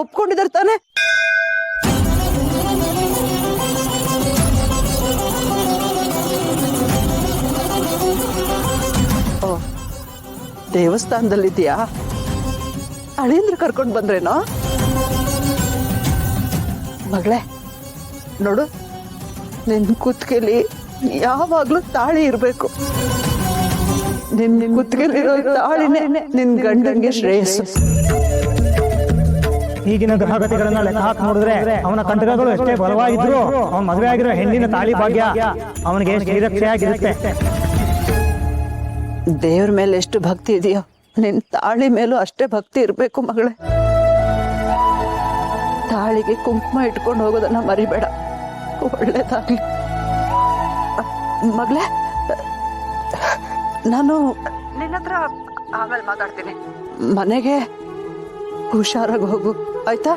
ಒಪ್ಕೊಂಡಿದ್ದಾರೆ ತಾನೆ? ಓ, ದೇವಸ್ಥಾನದಲ್ಲಿದ್ಯಾ? ಅಳಿಂದ್ರ ಕರ್ಕೊಂಡು ಬಂದ್ರೇನೋ? ಮಗಳೇ ನೋಡು, ನಿನ್ ಕುತ್ತಿಗೆಲಿ ಯಾವಾಗ್ಲೂ ತಾಳಿ ಇರ್ಬೇಕು. ನಿನ್ ಕುತ್ತಿಗೆಲಿರೋ ತಾಳಿನೇ ನಿನ್ ಗಂಡಂಗೆ ಶ್ರೇಯಸ್ಸು. ಈಗಿನ ಗ್ರಹಗತಿಗಳನ್ನ ಲೆಕ್ಕ ಹಾಕಿ ನೋಡಿದ್ರೆ ಅವನ ಕಂಟಕಗಳು ಎಷ್ಟೇ ಬಲವಾಗಿದ್ರು ಅವನ ಮದುವೆ ಆಗಿರೋ ಹೆಣ್ಣಿನ ತಾಳಿ ಭಾಗ್ಯ ಅವನಿಗೆ ಶ್ರೀರಕ್ಷೆಯಾಗಿರುತ್ತೆ. ದೇವ್ರ ಮೇಲೆ ಎಷ್ಟು ಭಕ್ತಿ ಇದೆಯೋ ನಿನ್ ತಾಳಿ ಮೇಲೂ ಅಷ್ಟೇ ಭಕ್ತಿ ಇರ್ಬೇಕು ಮಗಳೇ. ತಾಳಿಗೆ ಕುಂಕುಮ ಇಟ್ಕೊಂಡು ಹೋಗೋದನ್ನ ಮರಿಬೇಡ. ಒಳ್ಳೇದಾಗ್ಲಿ ಮಗಳೇ. ನಾನು ನಿನ್ನ ಹತ್ರ ಆಮೇಲೆ ಮಾತಾಡ್ತೀನಿ. ಮನೆಗೆ ಹುಷಾರಾಗಿ ಹೋಗು, ಆಯ್ತಾ?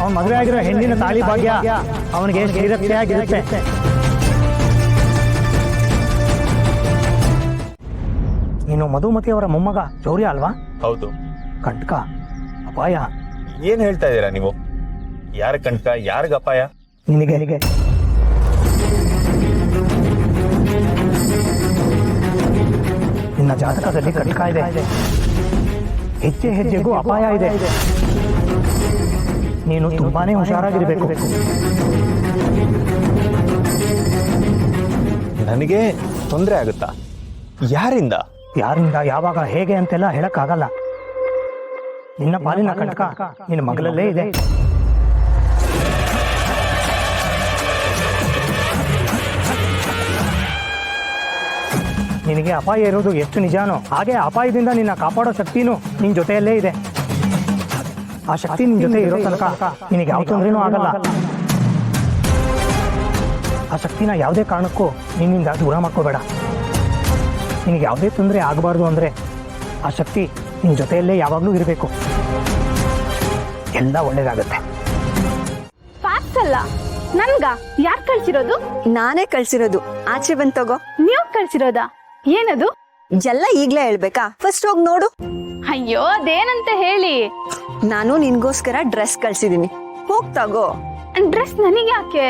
ಅವನ ಮದುವೆ ಆಗಿರೋ ಹೆಣ್ಣಿನ ತಾಳಿ ಭಾಗ್ಯ ಅವನಿಗೆ ಶ್ರೀರಕ್ಷೆಯಾಗಿರುತ್ತೆ. ನೀನು ಮಧುಮತಿ ಅವರ ಮೊಮ್ಮಗ ಶೌರ್ಯ ಅಲ್ವಾ? ಹೌದು. ಕಂಟಕ, ಅಪಾಯ. ಏನ್ ಹೇಳ್ತಾ ಇದ್ದೀರಾ ನೀವು? ಯಾರ ಕಂಟಕ, ಯಾರಿಗ ಅಪಾಯ? ನಿನಗೆ ನಿನ್ನ ಜಾತಕದಲ್ಲಿ ಕಂಟಕ ಇದೆ. ಹೆಜ್ಜೆ ಹೆಜ್ಜೆಗೂ ಅಪಾಯ ಇದೆ. ನೀನು ತುಂಬಾನೇ ಹುಷಾರಾಗಿರ್ಬೇಕು. ನನಗೆ ತೊಂದರೆ ಆಗುತ್ತಾ? ಯಾರಿಂದ? ಯಾರಿಂದ, ಯಾವಾಗ, ಹೇಗೆ ಅಂತೆಲ್ಲ ಹೇಳಕ್ಕಾಗಲ್ಲ. ನಿನ್ನ ಪಾಲಿನ ಕಂಟಕ ನಿನ್ನ ಮಗಳಲ್ಲೇ ಇದೆ. ನಿನಗೆ ಅಪಾಯ ಇರೋದು ಎಷ್ಟು ನಿಜಾನೋ ಹಾಗೆ ಅಪಾಯದಿಂದ ನಿನ್ನ ಕಾಪಾಡೋ ಶಕ್ತಿನೂ ನಿನ್ ಜೊತೆಯಲ್ಲೇ ಇದೆ. ಆ ಶಕ್ತಿ ನಿನ್ ಜೊತೆ ಇರೋ ತನಕ ನಿನಗೆ ಯಾವ ತೊಂದರೆನೂ ಆಗಲ್ಲ. ಆ ಶಕ್ತಿನ ಯಾವುದೇ ಕಾರಣಕ್ಕೂ ನಿನ್ನಿಂದ ದೂರ ಮಾಡ್ಕೋಬೇಡ. ನಿನಗೆ ಯಾವುದೇ ತೊಂದರೆ ಆಗಬಾರ್ದು ಅಂದ್ರೆ ಆ ಶಕ್ತಿ ನಿನ್ ಜೊತೆಯಲ್ಲೇ ಯಾವಾಗ್ಲೂ ಇರಬೇಕು. ಎಲ್ಲ ಒಳ್ಳೇದಾಗತ್ತೆ. ಫಾಕ್ಸ್ ಅಲ್ಲ, ನನ್ಗ ಯಾರ್ ಕಳ್ಸಿರೋದು? ನಾನೇ ಕಳ್ಸಿರೋದು. ಆಚೆ ಬಂದ್ ತಗೋ. ನೀವ್ ಕಳ್ಸಿರೋದಾ? ಏನದು? ಎಲ್ಲ ಈಗ್ಲೇ ಹೇಳ್ಬೇಕಾ? ಫಸ್ಟ್ ಹೋಗಿ ನೋಡು. ಅಯ್ಯೋ, ಅದೇನಂತ ಹೇಳಿ. ನಾನು ನಿನ್ಗೋಸ್ಕರ ಡ್ರೆಸ್ ಕಳ್ಸಿದೀನಿ, ಹೋಗ್ ತಗೋ. ಡ್ರೆಸ್ ನನಗೆ ಯಾಕೆ?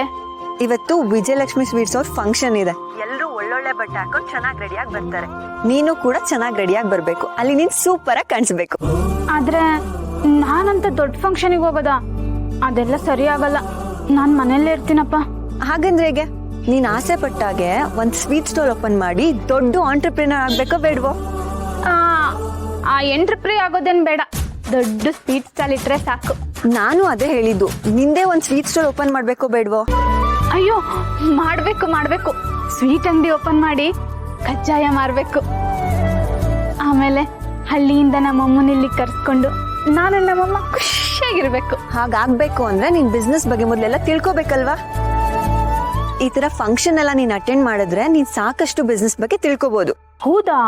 ಇವತ್ತು ವಿಜಯಲಕ್ಷ್ಮಿ ಸ್ವೀಟ್ಸ್ ಅವ್ರ ಫಂಕ್ಷನ್ ಇದೆ. ಎಲ್ಲರೂ ಒಳ್ಳೊಳ್ಳೆ ಬಟ್ಟೆ ಹಾಕೊಂಡು ಚೆನ್ನಾಗಿ ರೆಡಿಯಾಗಿ ಬರ್ತಾರೆ. ನೀನು ಕೂಡ ಚೆನ್ನಾಗಿ ರೆಡಿಯಾಗಿ ಬರ್ಬೇಕು. ಅಲ್ಲಿ ನೀನ್ ಸೂಪರ್ ಆಗಿ ಕಾಣಿಸ್ಬೇಕು. ಆದ್ರೆ ನಾನಂತ ದೊಡ್ಡ ಫಂಕ್ಷನಿಗೆ ಹೋಗೋದಾ? ಅದೆಲ್ಲ ಸರಿ ಆಗಲ್ಲ. ನಾನ್ ಮನೆಯಲ್ಲೇ ಇರ್ತೀನಪ್ಪ. ಹಾಗಂದ್ರೆ ಹೇಗೆ? ನೀನ್ ಆಸೆ ಪಟ್ಟಾಗೆ ಒಂದ್ ಸ್ವೀಟ್ ಸ್ಟಾಲ್ ಓಪನ್ ಮಾಡಿ ದೊಡ್ಡ ಆಂಟ್ರಪ್ರಿನರ್ ಆಗ್ಬೇಕೋ ಬೇಡವೋ? ಆ ಎಂಟ್ರಪ್ರಿ ಆಗೋದೇನ್ ಬೇಡ, ದೊಡ್ಡ ಸ್ವೀಟ್ ಸ್ಟಾಲ್ ಇಟ್ರೆ ಸಾಕು. ನಾನು ಅದೇ ಹೇಳಿದ್ದು. ನಿಂದೇ ಒಂದ್ ಸ್ವೀಟ್ ಸ್ಟಾಲ್ ಓಪನ್ ಮಾಡ್ಬೇಕೋ ಬೇಡವೋ? ಅಯ್ಯೋ, ಮಾಡ್ಬೇಕು. ಸ್ವೀಟ್ ಅಂಗಡಿ ಓಪನ್ ಮಾಡಿ ಕಜ್ಜಾಯ ಮಾರ್ಬೇಕು. ಆಮೇಲೆ ಹಳ್ಳಿಯಿಂದ ನಮ್ಮಮ್ಮನ ಇಲ್ಲಿ ಕರ್ಸ್ಕೊಂಡು ನಾನು ನಮ್ಮಮ್ಮ ಖುಷಿಯಾಗಿರ್ಬೇಕು. ಹಾಗಾಗ್ಬೇಕು ಅಂದ್ರೆ ನೀನ್ ಬಿಸ್ನೆಸ್ ಬಗ್ಗೆ ಮೊದಲೆಲ್ಲ ತಿಳ್ಕೊಬೇಕಲ್ವಾ? ಈ ತರ ಫಂಕ್ಷನ್ ಎಲ್ಲ ನೀನ್ ಅಟೆಂಡ್ ಮಾಡಿದ್ರೆ ನೀನ್ ಸಾಕಷ್ಟು ಬಿಸ್ನೆಸ್ ಬಗ್ಗೆ ತಿಳ್ಕೊಬಹುದು. ಹೌದಾ?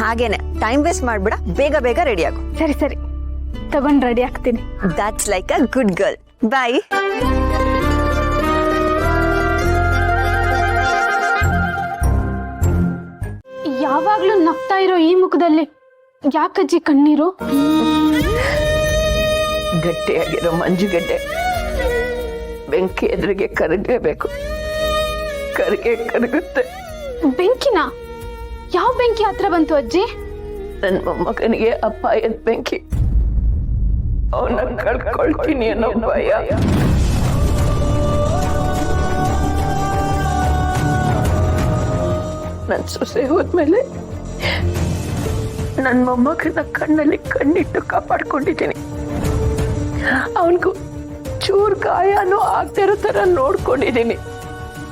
ಹಾಗೇನೆ, ಟೈಮ್ ವೇಸ್ಟ್ ಮಾಡ್ಬೇಡ, ಬೇಗ ಬೇಗ ರೆಡಿ ಆಗು. ಸರಿ ತಗೊಂಡ್ ರೆಡಿ ಆಗ್ತೀನಿ. That's like a good girl. Bye. ಯಾವಾಗ್ಲೂ ನಗ್ತಾ ಇರೋ ಈ ಮುಖದಲ್ಲಿ ಯಾಕಜ್ಜಿ ಕಣ್ಣೀರು? ಗಟ್ಟಿಯಾಗಿರೋ ಮಂಜುಗಡ್ಡೆ ಬೆಂಕಿ ಎದುರಿಗೆ ಕರಗಲೇಬೇಕು. ಕರಗುತ್ತೆ. ಬೆಂಕಿನ? ಯಾವ ಬೆಂಕಿ ಹತ್ರ ಬಂತು ಅಜ್ಜಿ? ನನ್ನ ಮೊಮ್ಮಗನಿಗೆ ಅಪಾಯದ ಬೆಂಕಿ. ಅವನ್ನ ಕಳ್ಕೊಳ್ತೀನಿ ಅನ್ನೋ ಭಯ. ನನ್ನ ಸೊಸೆ ಹೋದ್ಮೇಲೆ ನನ್ನ ಮೊಮ್ಮಗನ ಕಣ್ಣಲ್ಲಿ ಕಣ್ಣಿಟ್ಟು ಕಾಪಾಡ್ಕೊಂಡಿದ್ದೀನಿ. ಅವನಿಗೂ ಚೂರ್ ಗಾಯನೂ ಆಗ್ತಿರೋ ತರ ನೋಡ್ಕೊಂಡಿದ್ದೀನಿ.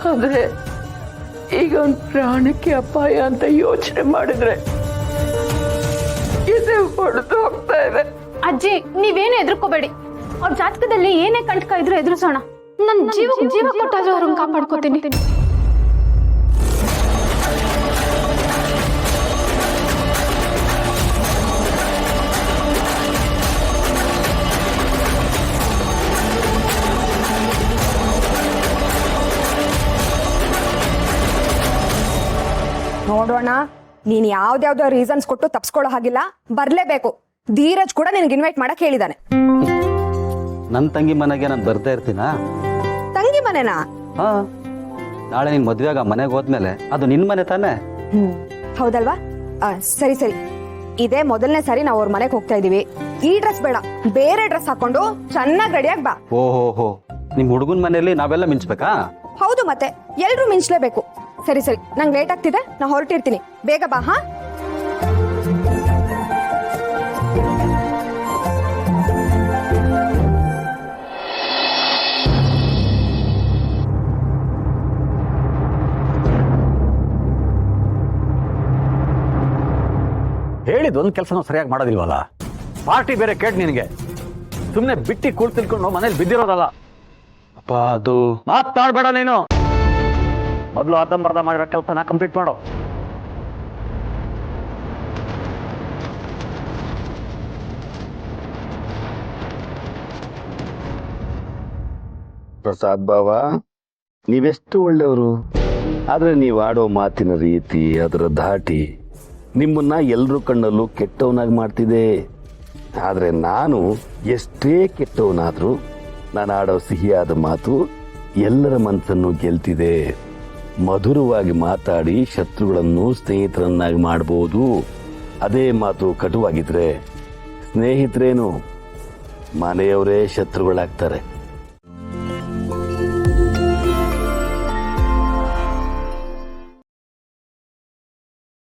ಆದ್ರೆ ಈಗ ಅವನ್ ಪ್ರಾಣಕ್ಕೆ ಅಪಾಯ ಅಂತ ಯೋಚನೆ ಮಾಡಿದ್ರೆ ಇದು ಹೊಡೆದು ಹೋಗ್ತಾ ಇದೆ. ಅಜ್ಜಿ, ನೀವೇನು ಎದುರ್ಕೋಬೇಡಿ. ಅವ್ರ ಜಾತಕದಲ್ಲಿ ಏನೇ ಕಂಟಕ ಇದ್ರು ಎದುರಿಸೋಣ. ನನ್ನ ಜೀವ ಕೊಟ್ಟಾದ್ರೂ ಅವ್ರನ್ನ ಕಾಪಾಡ್ಕೋತೀನಿ. ನೋಡೋಣ, ನೀನ್ ಯಾವ್ದ್ಯಾವ್ದೋ ರೀಸನ್ಸ್ ಕೊಟ್ಟು ತಪ್ಸ್ಕೊಳ್ಳೋ ಹಾಗಿಲ್ಲ, ಬರ್ಲೇಬೇಕು. ಧೀರಜ್ ಕೂಡ ನಿನ್ಗೆ ಇನ್ವೈಟ್ ಮಾಡಕ್ ಹೇಳಿದಾನೆ. ನನ್ನ ತಂಗಿ ಮನೆಗೆ ನಾನು ಬರ್ತಾ ಇರ್ತೀನಾ? ತಂಗಿ ಮನೆನಾ? ಹಾ, ನಾಳೆ ನಿನ್ ಮದ್ವೆಗ ಮನೆಗೆ ಹೋದ್ಮೇಲೆ ಅದು ನಿನ್ ಮನೆ ತಾನೆ. ಹೌದಲ್ವಾ? ಸರಿ ಸರಿ, ಇದೇ ಮೊದಲನೇ ಸಾರಿ ನಾವು ಅವ್ರ ಮನೆಗೆ ಹೋಗ್ತಾ ಇದೀವಿ. ಈ ಡ್ರೆಸ್ ಬೇಡ, ಬೇರೆ ಡ್ರೆಸ್ ಹಾಕೊಂಡು ಚೆನ್ನಾಗಿ ರೆಡಿಯಾಗಿ ಬಾ. ಓಹೋ, ನಿಮ್ ಹುಡುಗನ್ ಮನೆಯಲ್ಲಿ ನಾವೆಲ್ಲ ಮಿಂಚ್ಬೇಕಾ? ಹೌದು, ಮತ್ತೆ ಎಲ್ರು ಮಿಂಚ್ಲೇಬೇಕು. ಸರಿ ಸರಿ, ನಂಗೆ ಲೇಟ್ ಆಗ್ತಿದೆ, ನಾ ಹೊರಟಿರ್ತೀನಿ, ಬೇಗ ಬಾ. ಹಾ, ಹೇಳಿದೊಂದು ಕೆಲಸನೂ ಸರಿಯಾಗಿ ಮಾಡೋದಿಲ್ವಲ್ಲ. ಪಾರ್ಟಿ ಬೇರೆ ಕೇಟ್ ನಿನಗೆ. ಸುಮ್ಮನೆ ಬಿಟ್ಟಿ ಕೂಳ್ ತಿಳ್ಕೊಂಡು ಮನೇಲಿ ಬಿದ್ದಿರೋದಲ್ಲ. ಅಪ್ಪ, ಅದು ಮಾತಾಡ್ಬೇಡ ನೀನು. ಮೊದಲು ಅರ್ಧಂಬರ್ಧ ಮಾಡಿರೋ ಕೆಲಸನ ಕಂಪ್ಲೀಟ್ ಮಾಡು. ಪ್ರಸಾದ್ ಬಾವ, ನೀವೆಷ್ಟು ಒಳ್ಳೆಯವರು. ಆದರೆ ನೀವು ಆಡೋ ಮಾತಿನ ರೀತಿ, ಅದರ ಧಾಟಿ ನಿಮ್ಮನ್ನ ಎಲ್ಲರ ಕಣ್ಣಲ್ಲೂ ಕೆಟ್ಟವನಾಗಿ ಮಾಡ್ತಿದೆ. ಆದರೆ ನಾನು ಎಷ್ಟೇ ಕೆಟ್ಟವನಾದರೂ ನಾನು ಆಡೋ ಸಿಹಿಯಾದ ಮಾತು ಎಲ್ಲರ ಮನಸ್ಸನ್ನು ಗೆಲ್ತಿದೆ. ಮಧುರವಾಗಿ ಮಾತಾಡಿ ಶತ್ರುಗಳನ್ನು ಸ್ನೇಹಿತರನ್ನಾಗಿ ಮಾಡಬಹುದು. ಅದೇ ಮಾತು ಕಟುವಾಗಿದ್ರೆ ಸ್ನೇಹಿತರೇನು, ಮನೆಯವರೇ ಶತ್ರುಗಳಾಗ್ತಾರೆ.